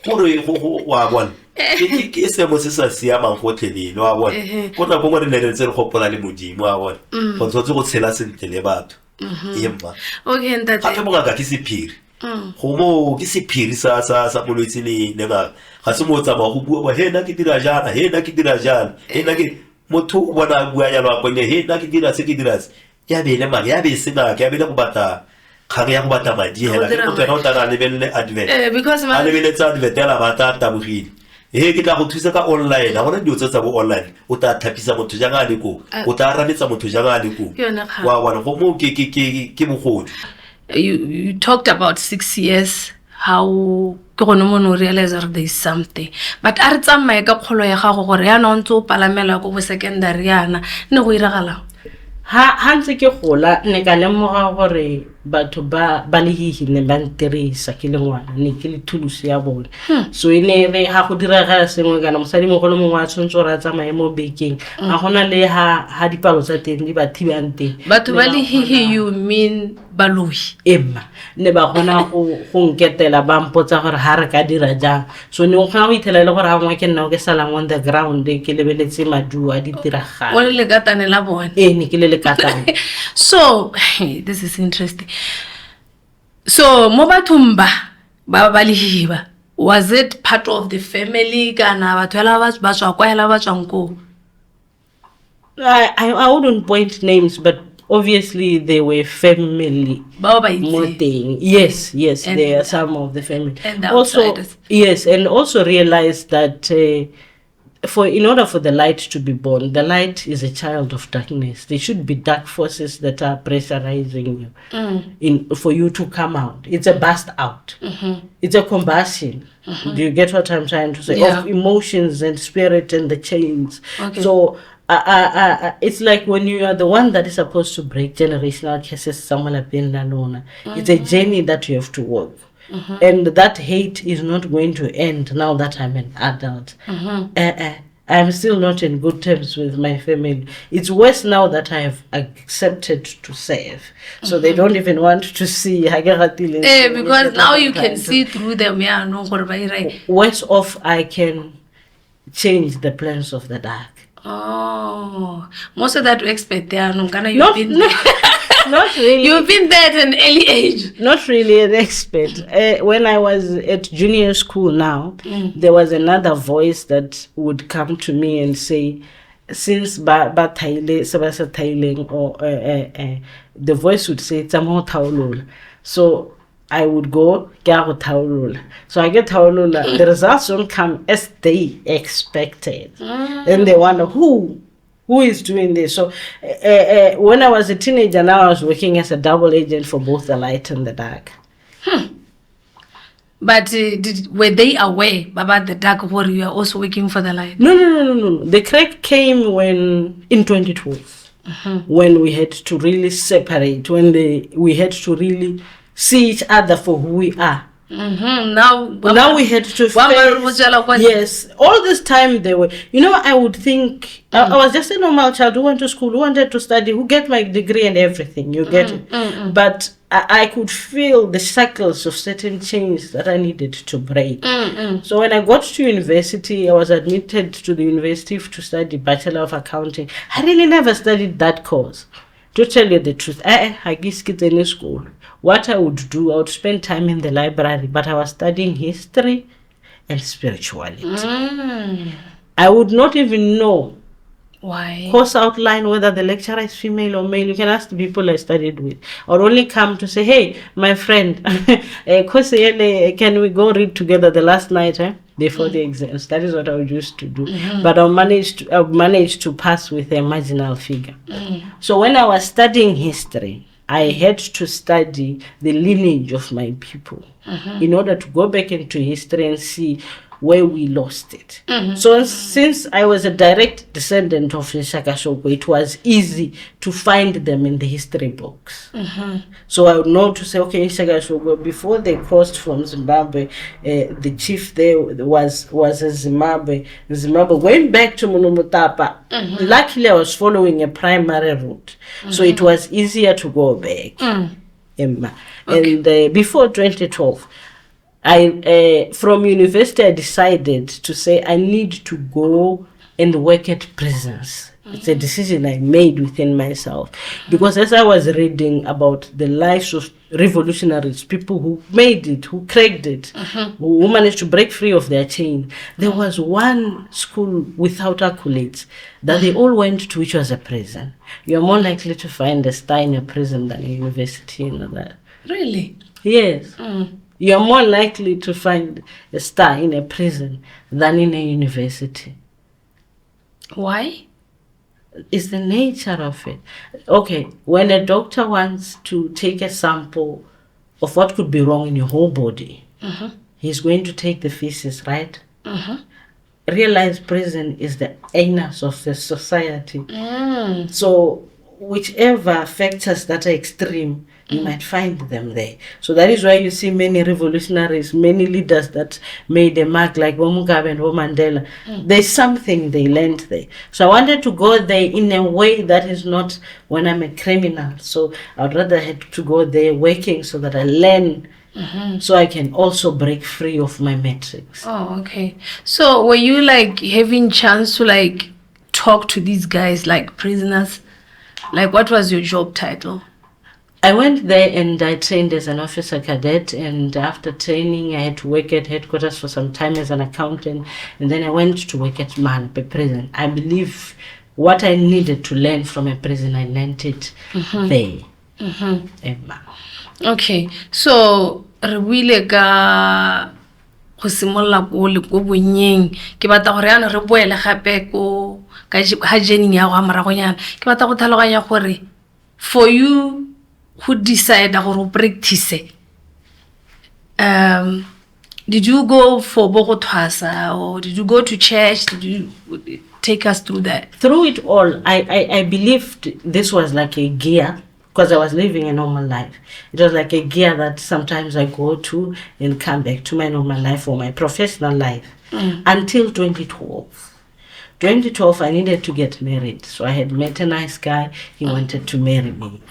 Speaker 7: gore go wa bona ke se mo se sa siamang go tlhelele wa bona go na go gore le re gopola le modimo wa bona go tsotse go tshela sentle le batho empa
Speaker 1: okay ntate
Speaker 7: ga mo ga ke sephiri go mo ke sephiri sa bolwetse le ga se mo tsa ba go bua he na ke dira jana he na ke motho o bona bua ya lwa kone he na ke dira se ya be le mari ya be se na ke be le go bata khare ya go bata madi hela ke motho o tla le belle advert
Speaker 1: because
Speaker 7: a le belle tsa advert ya la bata tabogile ke tla go thusa ka online a gona dio tsa bo online o ta thapisa motho jang a le ko o ta rametsa motho jang a le ko wa bona go mo ke bogodi.
Speaker 1: You talked about 6 years how ke gone mo no realize that there is something but a re tsamaye ka kgolo ya gago gore ya no ntse o palamela go bo secondary yana ne go iragala
Speaker 8: ha ntse ke gola ne ka lemoga gore batho ba lehihi ne ba nteresa ke le ngwana ne ke le thulusi ya bone so ene re ha go diraga sengwe kana mosadi mogolo mongwe a tshwantse gore a tsamaye mo bekeng a gona le ha dipalo tsa teng di ba thibang teng
Speaker 1: batho ba lehihi you mean baloi
Speaker 8: emma ne ba gona go nketela ba mpotsa gore ha re ka dira jang so ne o kgona go ithela le gore ha ngwe ke nna o ke salang on the ground ke lebeletse maduo a ditiragalo
Speaker 1: o le lekatane la bone
Speaker 8: ne ke le lekatane
Speaker 1: so this is interesting so mo bathong ba lehihi ba was it part of the family kana batho la ba tswa kwa hela ba tswang ko
Speaker 8: I wouldn't point names but obviously they were family more thing yes and they are some of the family
Speaker 1: and
Speaker 8: also yes and also realize that in order for the light to be born, the light is a child of darkness. There should be dark forces that are pressurizing you for you to come out. It's a burst out. It's a combustion. Do you get what I'm trying to say? Of emotions and spirit and the chains.
Speaker 1: Okay.
Speaker 8: So it's like when you are the one that is supposed to break generational curses, it's a journey that you have to walk. And that hate is not going to end now that I'm an adult. I'm still not in good terms with my family. It's worse now that I have accepted to serve. So they don't even want to see.
Speaker 1: Because now you can see through them.
Speaker 8: Worse off, I can change the plans of the dark.
Speaker 1: Oh, most of that you expect there.
Speaker 8: Not really.
Speaker 1: You've been there at an early age.
Speaker 8: Not really an expert. When I was at junior school now, there was another voice that would come to me and say, since the voice would say, so I would go, so I get taulula. The results don't come as they expected. And they wonder, who is doing this? So when I was a teenager, now I was working as a double agent for both the light and the dark.
Speaker 1: But were they aware about the dark or you are also working for the light?
Speaker 8: No. The crack came in 2012, when we had to really separate, we had to really see each other for who we are. Now we had to face, yes, all this time they were, I would think I was just a normal child who went to school, who wanted to study, who get my degree and everything, you get it. But I could feel the cycles of certain chains that I needed to break. So when I got to university, I was admitted to the university to study Bachelor of Accounting. I really never studied that course. To tell you the truth, I guess kids in school. What I would do, I would spend time in the library, but I was studying history and spirituality. I would not even know
Speaker 1: why
Speaker 8: course outline, whether the lecturer is female or male. You can ask the people I studied with, or only come to say, hey, my friend, can we go read together the last night before the exams? That is what I used to do. But I managed to pass with a marginal figure. So when I was studying history, I had to study the lineage of my people in order to go back into history and see where we lost it. So since I was a direct descendant of Nshakashoko, it was easy to find them in the history books. So I would know to say, okay, Nshakashoko, before they crossed from Zimbabwe, the chief there was a Zimbabwe going back to Munumutapa. Luckily, I was following a primary route, so it was easier to go back. And before 2012, from university, I decided to say I need to go and work at prisons. It's a decision I made within myself. Because as I was reading about the lives of revolutionaries, people who made it, who cracked it, who managed to break free of their chain, there was one school without accolades that they all went to, which was a prison. You're more likely to find a star in a prison than a university, you know that.
Speaker 1: Really?
Speaker 8: Yes. You're more likely to find a star in a prison than in a university.
Speaker 1: Why?
Speaker 8: It's the nature of it. Okay, when a doctor wants to take a sample of what could be wrong in your whole body, he's going to take the feces, right? Realize prison is the anus of the society. So whichever factors that are extreme, you might find them there. So that is why you see many revolutionaries, many leaders that made a mark, like Mugabe and Mandela. There's something they learned there. So I wanted to go there in a way that is not when I'm a criminal. So I'd rather have to go there working so that I learn, so I can also break free of my matrix.
Speaker 1: Oh, okay. So were you like having chance to like talk to these guys, like prisoners? Like, what was your job title?
Speaker 8: I went there and I trained as an officer cadet, and after training I had to work at headquarters for some time as an accountant, and then I went to work at Malpe prison. I believe what I needed to learn from a prison, I learned it there. Emma.
Speaker 1: Okay, so re buile ka go simolla go le go bonyeng ke batla gore yana re boele gape ko ka ha jening ya go amara go nyana ke batla go tlhaloganya gore for you who decide go practice did you go for bogo thwasa, or did you go to church? Did you take us through that?
Speaker 8: Through it all, I believed this was like a gear, because I was living a normal life. It was like a gear that sometimes I go to and come back to my normal life or my professional life until 2012. 2012, I needed to get married. So I had met a nice guy. He wanted to marry me.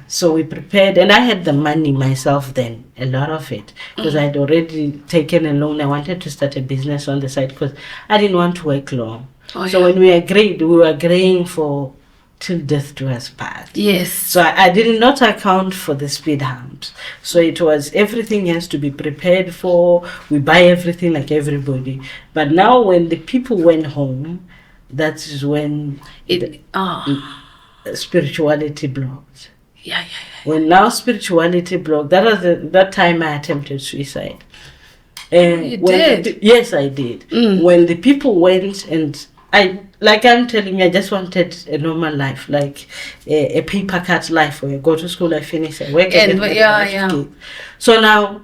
Speaker 8: So we prepared, and I had the money myself then, a lot of it, because I had already taken a loan. I wanted to start a business on the side because I didn't want to work long. So when we agreed, we were agreeing for till death do us part.
Speaker 1: Yes.
Speaker 8: So I did not account for the speed humps. So it was everything has to be prepared for. We buy everything like everybody. But now when the people went home, that is when spirituality blocked.
Speaker 1: Yeah.
Speaker 8: When now spirituality blocked, that was that time I attempted suicide.
Speaker 1: You did?
Speaker 8: Yes, I did. When the people went, and I'm telling you, I just wanted a normal life, like a paper cut life where I go to school, I finish, I work,
Speaker 1: and
Speaker 8: So now,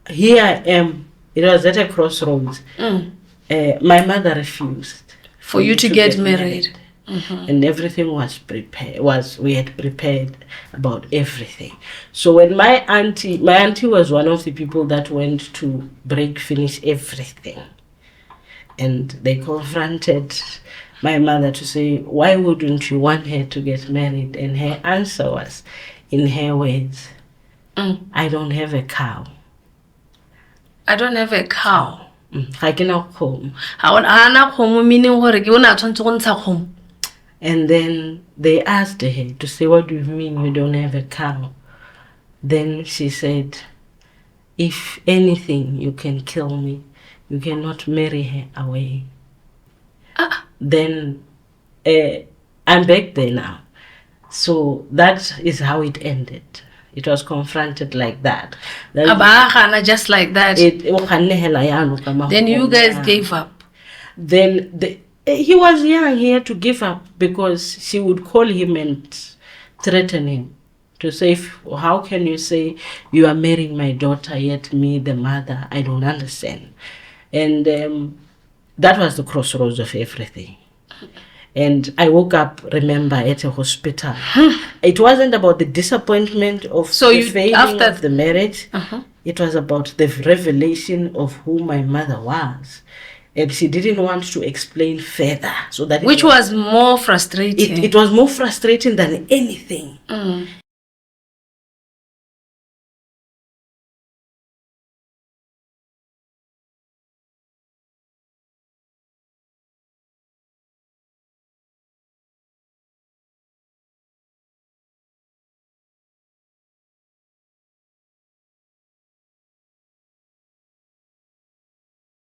Speaker 8: here I am. It was at a crossroads. My mother refused
Speaker 1: for you to get married.
Speaker 8: And everything was prepared. We had prepared about everything. So when my auntie was one of the people that went to finish everything. And they confronted my mother to say, why wouldn't you want her to get married? And her answer was, in her words, I don't have a cow.
Speaker 1: I don't have a cow.
Speaker 8: And then they asked her to say, what do you mean you don't have a cow? Then she said, if anything, you can kill me. You cannot marry her away. Then I'm back there now. So that is how it ended. It was confronted like that.
Speaker 1: Just like that. Then you guys gave up.
Speaker 8: Then he was young. He had to give up because she would call him and threaten him. To say, how can you say you are marrying my daughter, yet me, the mother, I don't understand. And that was the crossroads of everything. And I woke up, remember, at a hospital. It wasn't about the disappointment of the failing of the marriage. It was about the revelation of who my mother was. And she didn't want to explain further. So that
Speaker 1: Which was more frustrating.
Speaker 8: It was more frustrating than anything.